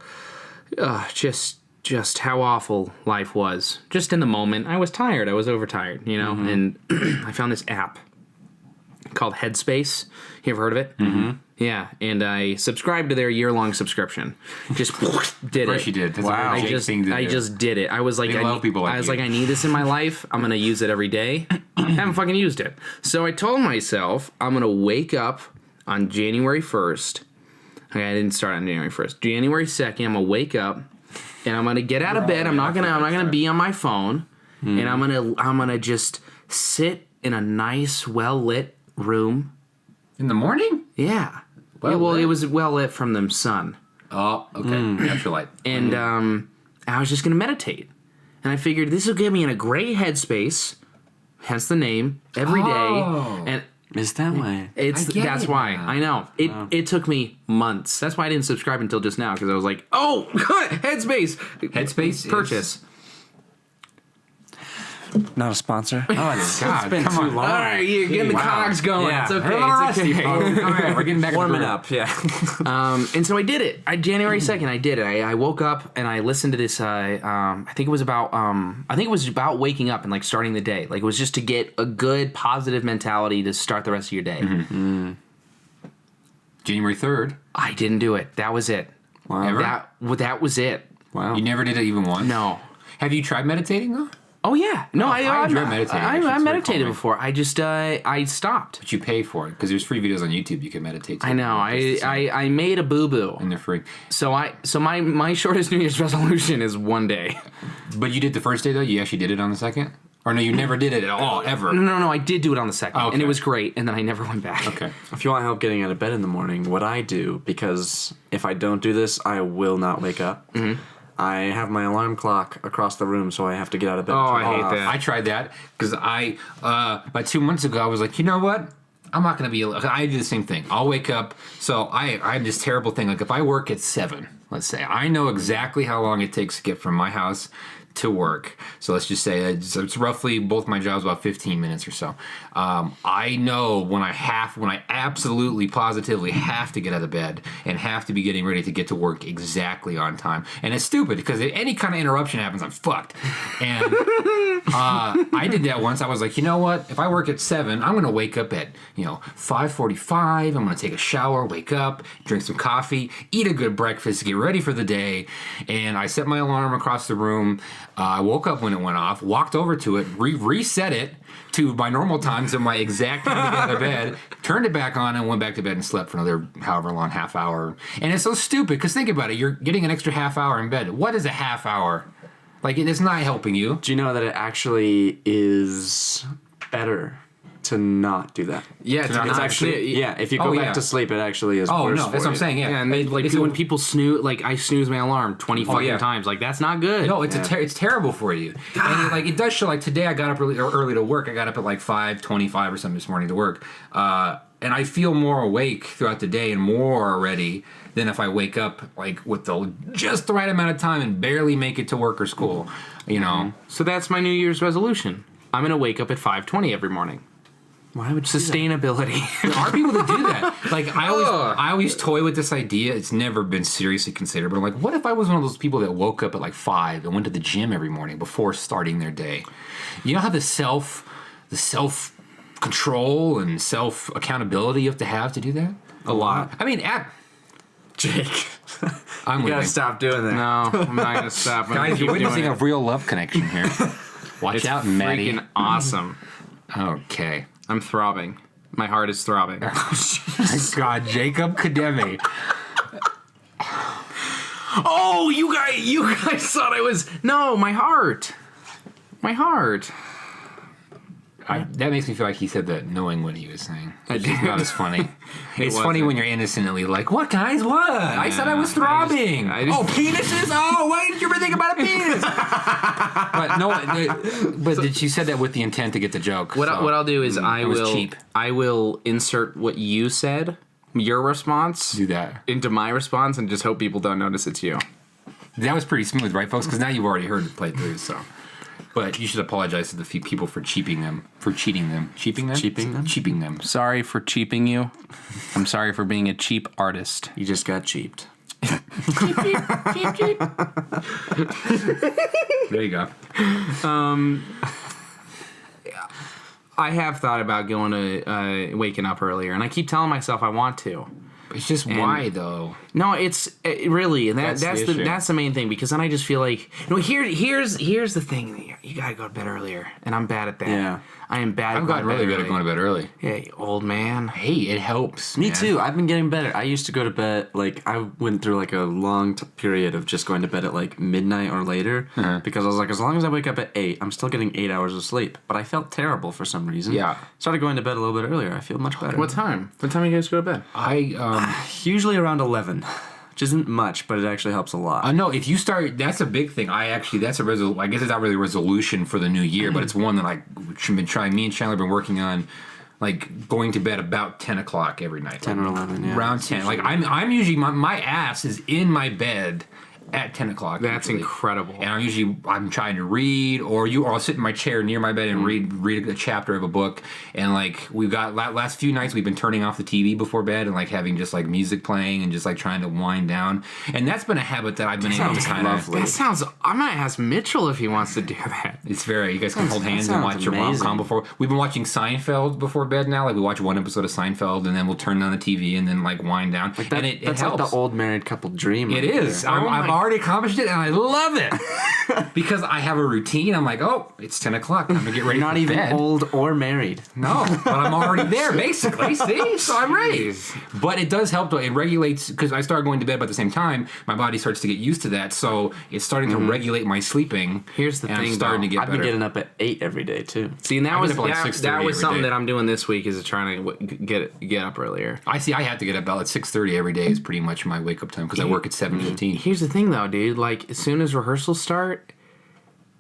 just how awful life was. Just in the moment, I was tired. I was overtired, and I found this app called Headspace. You ever heard of it? Mm-hmm. Yeah, and I subscribed to their year-long subscription. Just did it. Of course you did. That's a very Jake thing to do. I just did it. I was like, They love people like you. I need this in my life. I'm gonna use it every day. Haven't fucking used it. So I told myself I'm gonna wake up on January 1st. Okay, I didn't start on January 1st. January 2nd, I'm gonna wake up and I'm gonna get out of bed. I'm not gonna be on my phone, and I'm gonna just sit in a nice, well-lit room. In the morning? Yeah. Well-lit? It was well lit from the sun. Oh, okay. Natural light. And I was just going to meditate. And I figured this will get me in a great headspace, hence the name, every day. And Is that why? that's why. now. I know. It took me months. That's why I didn't subscribe until just now, because I was like, oh, Headspace. Headspace Purchase. Not a sponsor. Oh, God, It's been come too on. long. All right, you're getting the cogs going. Yeah. It's okay. We're a little It's rusty, okay. folks. All right, we're getting back Warming to up, yeah. And so I did it. January 2nd, I did it. I woke up and I listened to this. I think it was about waking up and like starting the day. Like it was just to get a good positive mentality to start the rest of your day. January 3rd. I didn't do it. That was it. Wow. Ever? That was it. Wow. You never did it even once? No. Have you tried meditating, though? Oh yeah. No, I enjoy meditating, actually. I It's very meditated calming. before. I just I stopped. But you pay for it, because there's free videos on YouTube you can meditate to. I know. I made a boo boo. And they're free. So my shortest New Year's resolution is one day. But you did the first day, though? You actually did it on the second? Or no, you never did it at all, ever? No. I did do it on the second, Okay. and it was great. And then I never went back. Okay. If you want help getting out of bed in the morning, what I do, because if I don't do this, I will not wake up. I have my alarm clock across the room, so I have to get out of bed. Oh, and I turn it hate off. that. I tried that because about 2 months ago, I was like, you know what? I'm not going to be. I do the same thing. I'll wake up. So I have this terrible thing. Like if I work at 7, let's say, I know exactly how long it takes to get from my house to work. So let's just say it's roughly both my jobs about 15 minutes or so. I know when I absolutely positively have to get out of bed and have to be getting ready to get to work exactly on time. And it's stupid because if any kind of interruption happens, I'm fucked. And I did that once. I was like, you know what? If I work at 7, I'm going to wake up at 5:45. I'm going to take a shower, wake up, drink some coffee, eat a good breakfast, get ready for the day. And I set my alarm across the room. I woke up when it went off, walked over to it, reset it to my normal time, so my exact time to get out of bed, turned it back on, and went back to bed and slept for another however long, half hour. And it's so stupid, because think about it, you're getting an extra half hour in bed. What is a half hour? Like, it is not helping you. Do you know that it actually is better to not do that. Yeah, not It's actually, if you go back to sleep, it actually is worse no, for that's what I'm you. saying, yeah. and they, like when people snooze, like I snooze my alarm 20 fucking times. Like that's not good. No, it's terrible for you. And it does show. Like today, I got up early to work. I got up at like 5:25 or something this morning to work, and I feel more awake throughout the day and more ready than if I wake up like with just the right amount of time and barely make it to work or school. You know. So that's my New Year's resolution. I'm gonna wake up at 5:20 every morning. Why would you Sustainability. There are people that do that. Like I always toy with this idea. It's never been seriously considered. But I'm like, what if I was one of those people that woke up at like 5 and went to the gym every morning before starting their day? You know how the self control and self accountability you have to do that? A lot. I mean, Jake, I'm you gotta leaving. stop doing that. No, I'm not gonna stop. I'm gonna Guys, keep you're witnessing doing a real love connection here. Watch It's out, Maddie. freaking awesome. Okay. I'm throbbing. My heart is throbbing. My God, Jacob Kademi. Oh, you guys thought I was my heart. My heart. That makes me feel like he said that knowing what he was saying. It's did. just not as funny. It's funny wasn't. when you're innocently like, what, guys, what? I said I was throbbing. I just- Oh, penises? Oh, why didn't you ever think about a penis? But no, she said that with the intent to get the joke. What I'll do is it was cheap. I will insert what you said, your response, Do that. into my response, and just hope people don't notice it's you. That was pretty smooth, right, folks? Because now you've already heard it play through, so. But you should apologize to the few people for cheating them. Cheaping them? Cheaping them. Sorry for cheaping you. I'm sorry for being a cheap artist. You just got cheaped. Cheap. There you go. I have thought about going to waking up earlier, and I keep telling myself I want to. It's just why, though? No, it's really, and that's the issue. that's the main thing, because then I just feel like, here's the thing, you gotta go to bed earlier, and I'm bad at that. Yeah. I am bad. I've gotten really good at going to bed early. Yeah, you old man. Hey, it helps. Me man. too. I've been getting better. I used to go to bed, I went through a long period of just going to bed at midnight or later because I was like, as long as I wake up at 8, I'm still getting 8 hours of sleep. But I felt terrible for some reason. Yeah. Started going to bed a little bit earlier. I feel much better. What time? What time do you guys go to bed? Usually around 11, which isn't much, but it actually helps a lot. No, if you start, that's a big thing. I guess it's not really a resolution for the new year, but it's one that I've been trying. Me and Chandler have been working on, going to bed about 10 o'clock every night. 10 or 11, yeah. Around 10. I'm usually, my ass is in my bed at 10 o'clock. That's usually. incredible. And I'm trying to read, or I'll sit in my chair near my bed and read a chapter of a book. And we've got last few nights we've been turning off the TV before bed and having just music playing and just trying to wind down. And that's been a habit that I've been able to kind of. That sounds. I might ask Mitchell if he wants to do that. It's very. You guys can hold hands and sounds watch your amazing. rom-com before. We've been watching Seinfeld before bed now. We watch one episode of Seinfeld and then we'll turn on the TV and then wind down. And it That's helps. the old married couple dream. It is. I've already accomplished it, and I love it because I have a routine. I'm it's 10 o'clock. I'm gonna get ready. Not for even bed. old or married. No, but I'm already there, basically. See, so I'm ready. But it does help though. It regulates because I start going to bed about the same time. My body starts to get used to that, so it's starting to regulate my sleeping. Here's the and thing, I'm starting though. to get I've better. been getting up at 8 every day too. See, and that I was get up at 6:30 that was every something day. that I'm doing this week, is trying to get up earlier. I have to get up about 6:30 every day is pretty much my wake up time because I work at 7:15. Here's the thing, though, dude. As soon as rehearsals start,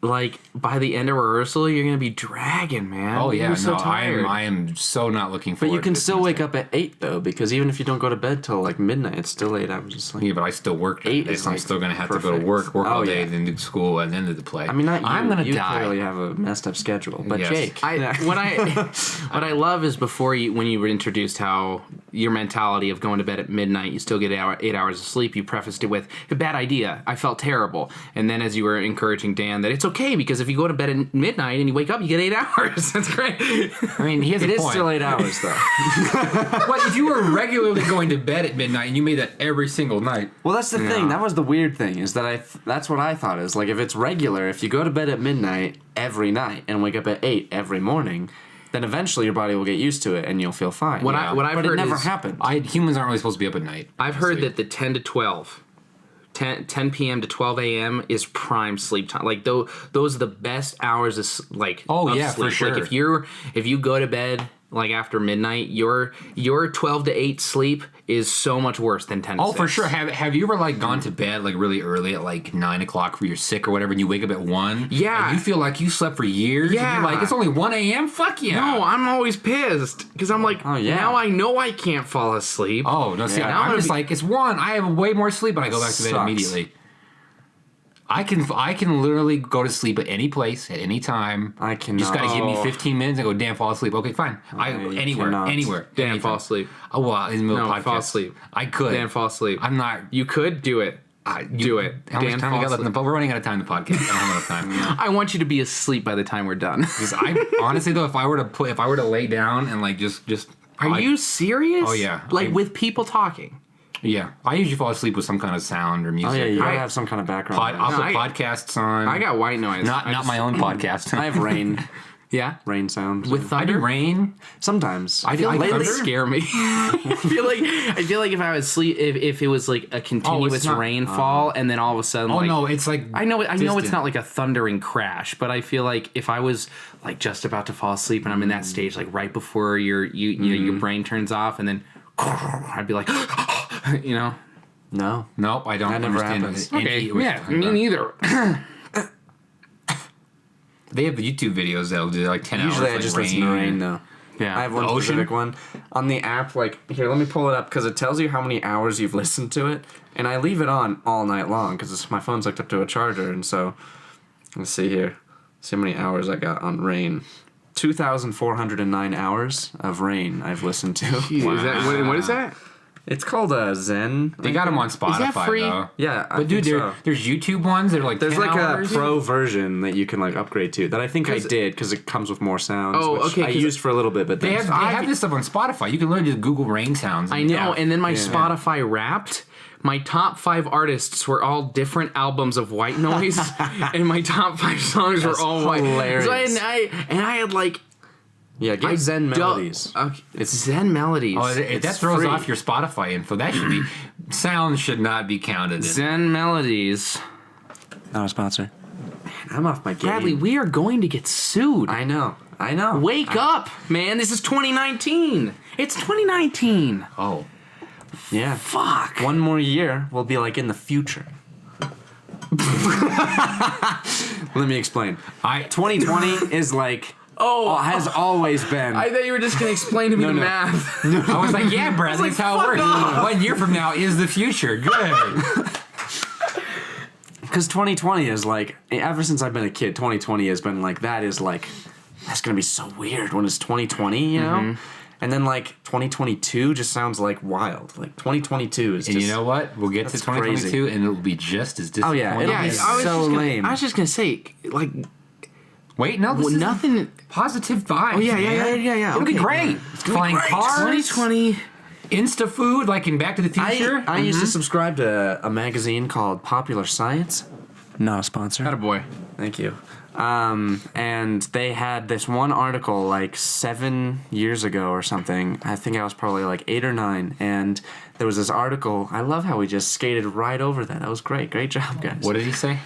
by the end of rehearsal, you're gonna be dragging, man. Oh yeah, You're so no, tired. I am so not looking But forward. you can to still this wake thing. up at 8 though, because even if you don't go to bed till midnight, it's still 8 hours of sleep. Yeah, but I still work. 8 8 is, I'm still gonna have to go to perfect. work all Oh, day, yeah. then do school, and then do the play. I mean, not you. I'm gonna you die. clearly have a messed up schedule. But Yes. Jake, What I love is when you were introduced how your mentality of going to bed at midnight, you still get 8 hours of sleep. You prefaced it with a bad idea. I felt terrible, and then as you were encouraging Dan that it's okay because if you go to bed at midnight and you wake up, you get 8 hours. That's great. I mean, he has it a is point. still 8 hours though. What if you were regularly going to bed at midnight and you made that every single night? Well, that's the thing. That was the weird thing, is that that's what I thought is if it's regular, if you go to bed at midnight every night and wake up at 8 every morning, then eventually your body will get used to it and you'll feel fine. What I've but heard it never is- happened. Humans aren't really supposed to be up at night. I've heard that the 10 to 12, 10 p.m. to 12 a.m. is prime sleep time. Those are the best hours of Oh, of yeah, for sleep. sure. If you go to bed like after midnight, your 12 to 8 sleep is so much worse than 10 to 6. For sure. Have you ever like gone to bed like really early at like 9 o'clock for you're sick or whatever, and you wake up at 1? Yeah. And you feel like you slept for years. Yeah. And you're like, it's only 1 a.m. Fuck yeah. No, I'm always pissed because I'm like, Oh, yeah. now I know I can't fall asleep. Oh no! See, Yeah. I'm just like, it's 1. I have way more sleep, and I go back to bed Sucks. immediately. I can literally go to sleep at any place at any time. I cannot. You just got to give me Oh. 15 minutes and go, damn, fall asleep. Okay, fine. Anywhere, cannot. anywhere. Dan, anytime. fall asleep. Oh, well, in the middle No, of podcasts. fall asleep. I could. Dan, fall asleep. I'm not. You could do it. Do it. How much Dan, time we fall got left in asleep. the We're running out of time in the podcast. I don't have enough time. I want you to be asleep by the time we're done. Because I honestly though, if I were to lay down and like just Are you serious? Oh, yeah. Like with people talking. Yeah, I usually fall asleep with some kind of sound or music. Oh yeah, you gotta I- have some kind of background. I'll noise. put I- podcasts on. I got white noise. not my own podcast. I have rain Yeah. sound. With I thunder. do rain. Sometimes. I feel like Lately thunder. scare me. I feel like if I was sleep, if it was like a continuous not- rainfall, and then all of a sudden, Oh like, no, it's like I know it's distant. not like a thundering crash, but I feel like if I was like just about to fall asleep and I'm in that stage, like right before your brain turns off, and then I'd be like, you know, No. Nope, I don't That never understand. happens. okay, what you're yeah, talking me about. neither. They have the YouTube videos that'll do like 10 Usually hours. I like just listen to rain though. Yeah, I have one The ocean? specific one on the app. Like here, let me pull it up because it tells you how many hours you've listened to it, and I leave it on all night long because my phone's hooked up to a charger, and so let's see here. See how many hours I got on rain. 2,409 hours of rain I've listened to. Is that, what is that? It's called Zen. They got them on Spotify that free? though. Yeah, I But dude, think so. there's YouTube ones that are like There's 10 like hours. a pro version that you can like upgrade to that I think I did because it comes with more sounds. Oh, which okay, I 'cause used for a little bit, but They then have this stuff on Spotify. You can literally just Google rain sounds. I know, Yeah. and then my Yeah. Spotify Wrapped, my top 5 artists were all different albums of white noise, and my top 5 songs That's were all white. hilarious. So I had like yeah, get Zen Melodies. Okay, it's Zen Melodies. Oh, that It's throws free. off your Spotify info. That should be sound should not be counted. In. Zen Melodies. Not a sponsor. I'm off my game. Bradley, we are going to get sued. I know. Wake up, man! This is 2019. It's 2019. Oh, Yeah. Fuck. One more year, we'll be like in the future. Let me explain. 2020 is like has always been. I thought you were just gonna explain to me the no. math. I was like, yeah, Brad, that's how it works. off. 1 year from now is the future. Good. Because 2020 is like, ever since I've been a kid, 2020 has been like, that's gonna be so weird when it's 2020, you know? And then like 2022 just sounds like wild. Like 2022 is just. And you know what? We'll get to that's 2022 crazy. and it'll be just as Oh, yeah, disappointing. it'll be I was so just gonna- lame. I was just gonna say, like, Wait, no, this is nothing. positive vibes. Oh yeah, man. yeah. It'll be Okay. great. Flying great. cars, 2020. Insta food, like in Back to the Future. I used to subscribe to a magazine called Popular Science. Not a sponsor. Attaboy. Thank you. And they had this one article like 7 years ago or something. I think I was probably like 8 or 9. And there was this article. I love how we just skated right over that. That was great. Great job, guys. What did he say?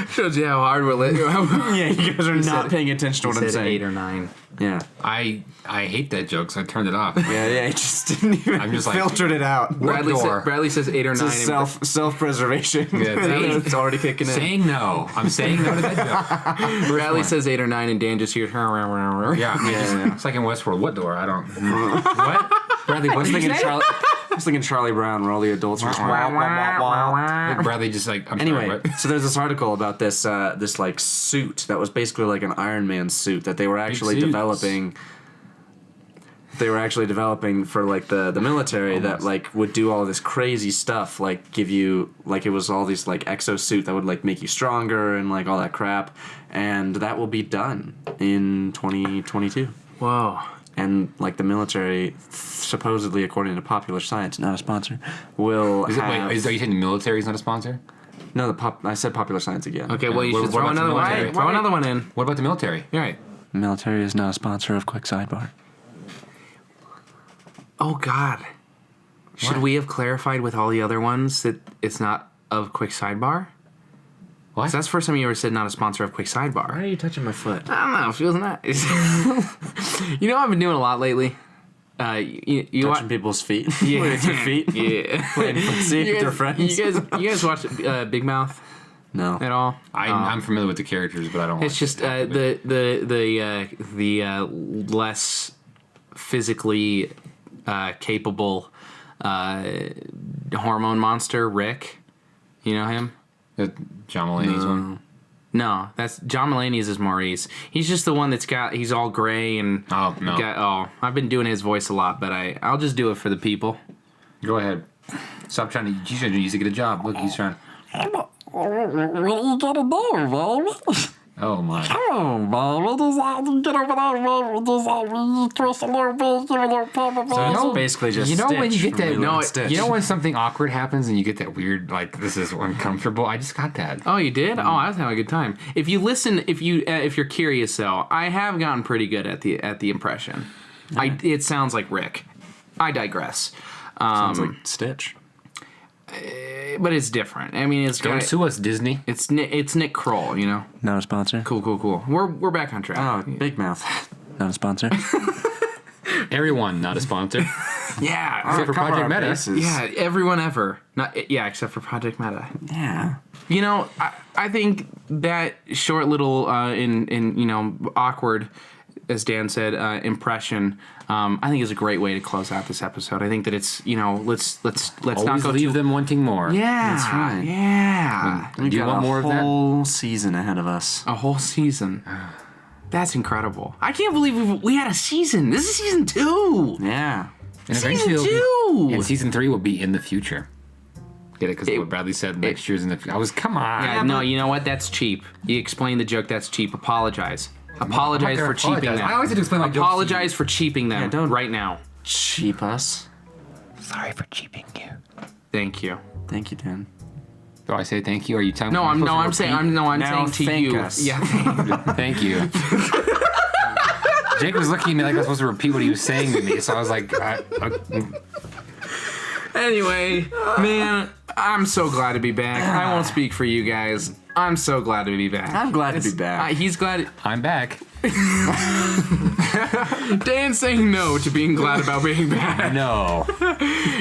Shows you how hard we're lit. Yeah, you guys are not paying attention to what I'm saying. 8 or 9. Yeah. I hate that joke, so I turned it off. Yeah, I just didn't even I'm just like- filtered it out. Bradley says 8 or 9. It's a self-preservation. Yeah, It's already kicking in. Saying no. I'm saying no to that joke. Bradley says 8 or 9, and Dan just hears. Yeah, Yeah. it's like in Westworld. What door? I don't. What? Bradley, what did you say? I was thinking Charlie Brown, where all the adults were just Bradley just like. I'm Anyway, sorry, what? so there's this article about this this like suit that was basically like an Iron Man suit that they were actually suits. developing. They were actually developing for like the military that like would do all this crazy stuff, like give you like it was all these like exosuit that would like make you stronger and like all that crap, and that will be done in 2022. Whoa. And like the military, supposedly according to Popular Science, not a sponsor, will Is it, have. wait, are you saying the military is not a sponsor? No, I said Popular Science again. Okay, well, you What- should what throw about the another one. military? Throw another one in. What about the military? You're right. Military is not a sponsor of Quick Sidebar. Oh, God. Should What? we have clarified with all the other ones that it's not of Quick Sidebar? What? So that's the first time you ever said not a sponsor of Quick Sidebar. Why are you touching my foot? I don't know. It feels nice. You know what I've been doing a lot lately? You Touching people's feet? Yeah. With your feet? Yeah. Playing footsie with their friends? You guys watch Big Mouth No. at all? I'm familiar with the characters, but I don't. It's just the less physically capable hormone monster Rick. You know him? John Mulaney's one. No, that's John Mulaney's is Maurice. He's just the one he's all gray and Oh, no. I've been doing his voice a lot, but I'll just do it for the people. Go ahead. Stop trying to. You should use to get a job. Look, he's trying. What are you gonna do, baby? Oh my. Come on, baby. Just get over there, baby. Just twist a little bit, give a little pepper, So baby. it's basically just You know when you Stitch get that? from Lilo No, and Stitch. you know when something awkward happens and you get that weird, like this is uncomfortable. I just got that. Oh, you did? Oh, I was having a good time. If you listen, if you're curious though, I have gotten pretty good at the impression. It sounds like Rick. I digress. Sounds like Stitch. But it's different. I mean, it's Don't got, sue us, Disney. it's Nick Kroll, you know. Not a sponsor. Cool. We're back on track. Oh, Big Mouth. Not a sponsor. Everyone, not a sponsor. Yeah. Except for Cover Project our Meta. bases. Yeah, everyone ever. Not yeah, except for Project Meta. Yeah. You know, I think that short little in awkward, as Dan said, impression. I think is a great way to close out this episode. I think that it's let's not Always go leave too. them wanting more. Yeah, That's right. Yeah, We Do you got want a more of that? whole season ahead of us. a whole season. That's incredible. I can't believe we had a season. This is season 2. Yeah. And Season eventually it'll 2. and season 3 will be in the future. Get it? Because what Bradley said next year's in the future. Come on. Yeah, no, you know what? That's cheap. You explained the joke. That's cheap. Apologize. Apologize gonna for cheaping apologize. them. I always have to explain my jokes to you. Apologize for cheaping them Yeah, don't- right now. Cheap us. Sorry for cheaping you. Thank you. Thank you, Dan. Do I say thank you? Or are you telling No, me? I'm saying Now saying to thank you. us. Yeah. Thank you. Jake was looking at me like I was supposed to repeat what he was saying to me, so I was like, Anyway, man, I'm so glad to be back. I won't speak for you guys. I'm so glad to be back. I'm glad to be back. He's glad. I'm back. Dan's saying no to being glad about being back. No.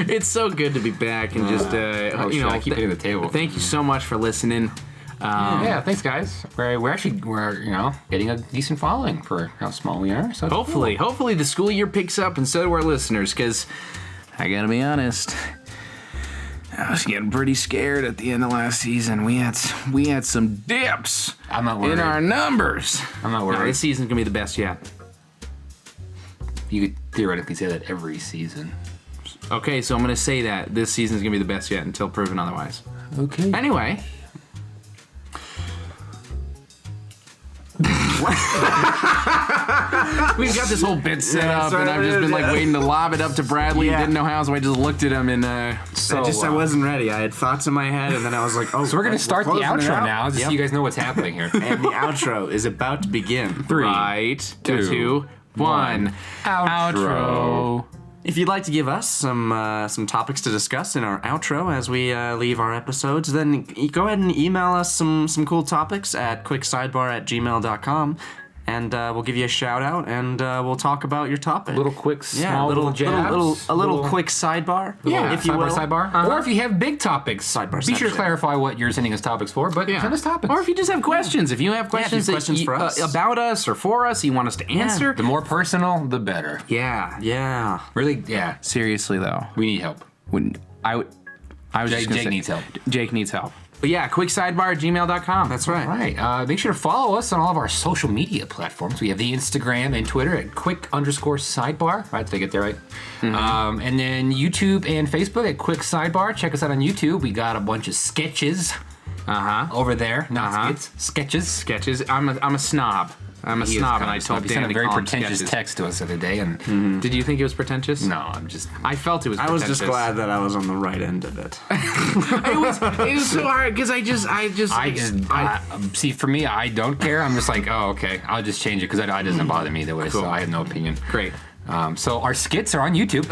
It's so good to be back and just Oh, shit, I keep hitting the table. Thank you so much for listening. Yeah, thanks, guys. We're actually getting a decent following for how small we are. So it's Hopefully the school year picks up and so do our listeners, because I gotta be honest, I was getting pretty scared at the end of last season. We had some dips I'm not worried. in our numbers. I'm not No, worried. this season's gonna be the best yet. You could theoretically say that every season. Okay, so I'm gonna say that this season's gonna be the best yet until proven otherwise. Okay. Anyway. We've got this whole bit set Yeah, up, sorry, and I've just been like waiting to lob it up to Bradley. Yeah. Didn't know how, so I just looked at him and I wasn't ready. I had thoughts in my head, and then I was like, oh. So we're gonna start the closing it outro out. now, just Yep. so you guys know what's happening here. And the outro is about to begin. 3, right, 2, 2, 1. Outro. If you'd like to give us some topics to discuss in our outro as we leave our episodes, then go ahead and email us some cool topics at quicksidebar@gmail.com, and we'll give you a shout out, and we'll talk about your topic. Little quick, small yeah, little jabs. little quick sidebar. Yeah, if you will. sidebar. Or if you have big topics, Sidebar be sure to section. clarify what you're sending us topics for, but send us topics. Or if you just have questions. If you have questions, questions for us. about us or for us, you want us to answer. The more personal, the better. Yeah. Yeah. Really, yeah. Seriously, though. We need help. I was just gonna Jake say- needs help. Jake needs help. But yeah, quicksidebar@gmail.com. That's right. All right. Make sure to follow us on all of our social media platforms. We have the Instagram and Twitter at quick_sidebar. Right? Did I get that right? And then YouTube and Facebook at Quick Sidebar. Check us out on YouTube. We got a bunch of sketches over there. Not skits, sketches. Sketches. I'm a snob. I'm a He is snob, kind and I of told snob. He Dan sent a to very call him pretentious sketches. text to us the other day, and Did you think it was pretentious? no, I'm just. I felt it was I pretentious. was just glad that I was on the right end of it. It was so hard because I just See, for me, I don't care. I'm just like, oh, okay. I'll just change it because it doesn't bother me either way. So I have no opinion. Great. So our skits are on YouTube.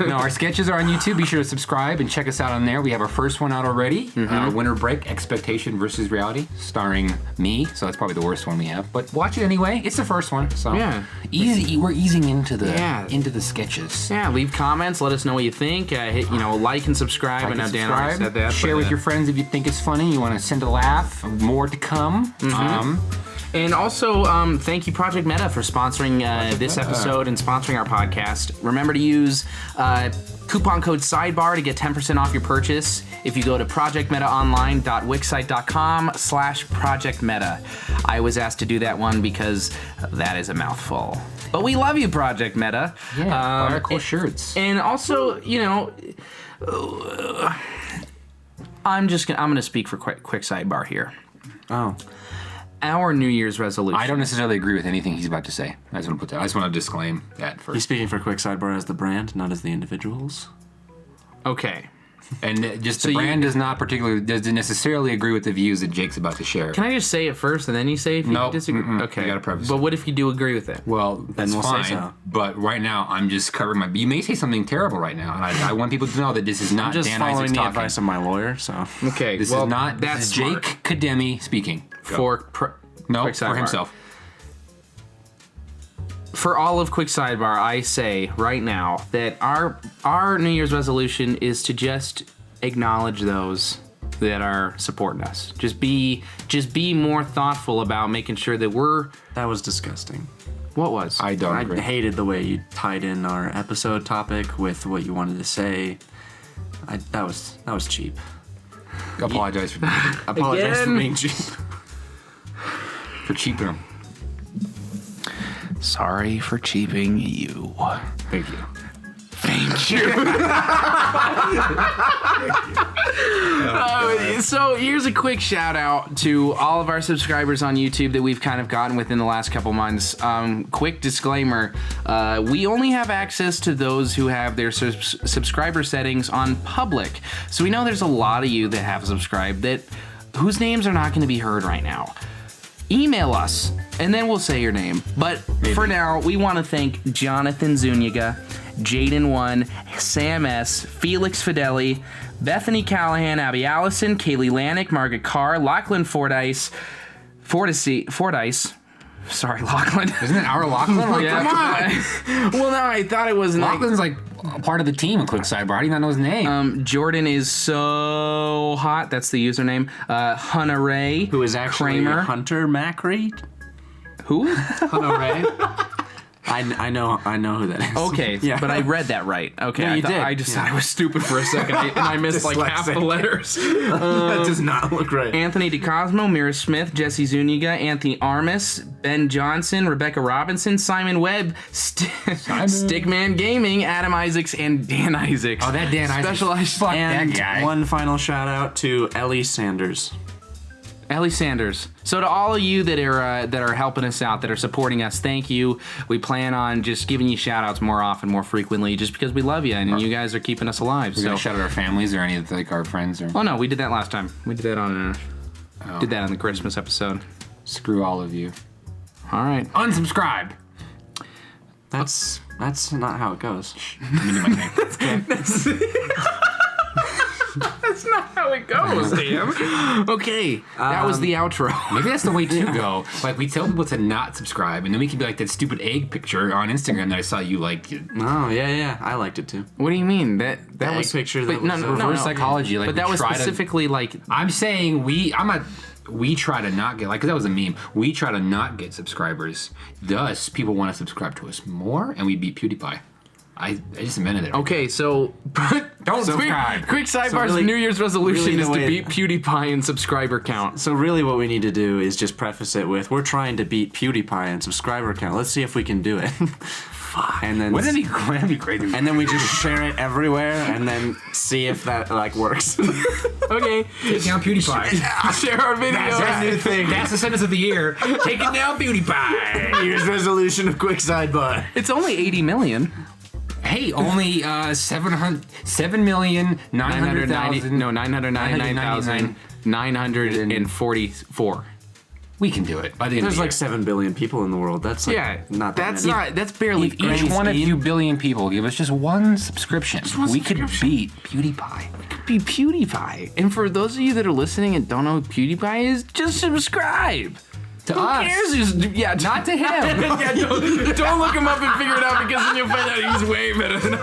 No, our sketches are on YouTube. Be sure to subscribe and check us out on there. We have our first one out already. Winter Break, Expectation versus Reality, starring me. So that's probably the worst one we have. But watch it anyway. It's the first one. So Yeah. we're easing into the sketches. Yeah, leave comments. Let us know what you think. Hit like and subscribe. Like I know and Dan already said that. Share with your friends if you think it's funny. You want to send a laugh. More to come. And also, thank you, Project Meta, for sponsoring this episode and sponsoring our podcast. Remember to use coupon code SIDEBAR to get 10% off your purchase if you go to projectmetaonline.wixsite.com/projectmeta. I was asked to do that one because that is a mouthful. But we love you, Project Meta. Yeah, buy our cool shirts. And also, I'm gonna speak for quick sidebar here. Oh. Our New Year's resolution. I don't necessarily agree with anything he's about to say. I just want to disclaim that first. He's speaking for Quick Sidebar as the brand, not as the individuals. Okay. And just the brand doesn't necessarily agree with the views that Jake's about to share. Can I just say it first and then you say if you Nope. disagree? Okay. You gotta preface But it. what if you do agree with it? Well, that's we'll say fine. so. But right now, I'm just covering my. You may say something terrible right now, and I want people to know that this is not Just Dan following Isaac's the talking. advice of my lawyer, so. Okay. This well, is not. That's This is Jake Kademi speaking. Go. No, Quick for Sidebar. himself. For all of Quick Sidebar, I say right now that our New Year's resolution is to just acknowledge those that are supporting us. Just be more thoughtful about making sure that we're. That was disgusting. What was? I don't agree. I hated the way you tied in our episode topic with what you wanted to say. That was cheap. Apologize for Apologize for Again? being cheap. for cheaping them. Sorry for cheaping you. Thank you. Thank you. So here's a quick shout out to all of our subscribers on YouTube that we've kind of gotten within the last couple months. Quick disclaimer, we only have access to those who have their subscriber settings on public. So we know there's a lot of you that have subscribed whose names are not going to be heard right now. Email us, and then we'll say your name. But for now, we want to thank Jonathan Zuniga, Jaden1, Sam S, Felix Fideli, Bethany Callahan, Abby Allison, Kaylee Lanick, Margaret Carr, Lachlan Fordyce. Sorry, Lachlan. Isn't it our Lachlan? Like, Yeah. Come on. Well, no, I thought it was Lachlan's like a part of the team in Quick Sidebar. I do not know his name. Jordan is so hot. That's the username. Hunter Ray, Who is actually Kramer. Hunter Macri? Who? Hunter Ray? I know who that is. Okay, Yeah. but I read that right. Okay, Yeah, you did. I just thought I was stupid for a second, and I missed like half the Dyslexic. letters. That does not look right. Anthony DeCosmo, Mira Smith, Jesse Zuniga, Anthony Armis, Ben Johnson, Rebecca Robinson, Simon Webb, Stickman Gaming, Adam Isaacs, and Dan Isaacs. Oh, that Dan Isaacs. Specialized Fuck And that guy. one final shout out to Ellie Sanders. Ellie Sanders. So to all of you that are helping us out, that are supporting us, thank you. We plan on just giving you shout outs more often, more frequently, just because we love you and you guys are keeping us alive. We're gonna shout out our families or any of like our friends or Oh no, we did that last time. We did that on the Christmas episode. screw all of you. All right. Unsubscribe. That's not how it goes. Let me do my thing. That's not how it goes, damn. Okay, that was the outro. Maybe that's the way to go. Like we tell people to not subscribe, and then we can be like that stupid egg picture on Instagram that I saw you like. Oh yeah, I liked it too. What do you mean? That egg was picture but that was reverse psychology. Like but that we was try to- specifically like I'm saying we try to not get, like, because that was a meme. We try to not get subscribers. Thus, people want to subscribe to us more, and we beat PewDiePie. I just invented it. okay, so Don't subscribe. Quick Sidebar's really- New Year's resolution really is the to way- beat PewDiePie in subscriber count. So really what we need to do is just preface it with, we're trying to beat PewDiePie in subscriber count. Let's see if we can do it. And then Wouldn't that be crazy? and then we just share it everywhere and then see if that works. Okay, Take down PewDiePie. share our video. That's new thing. That's the sentence of the year. Taking down PewDiePie. Here's resolution of Quick Sidebar. It's only 80 million. Hey, only 7,900,000. No, 999,944. We can do it by the end There's of the like 7 billion people in the world. That's like not that that's many. not. That's barely. year. Each one of you billion people give us just one subscription. We could beat PewDiePie. be PewDiePie. And for those of you that are listening and don't know who PewDiePie is, just subscribe. To Who us. cares? Yeah, Not to him. yeah, don't look him up and figure it out because then you'll find out he's way better than us.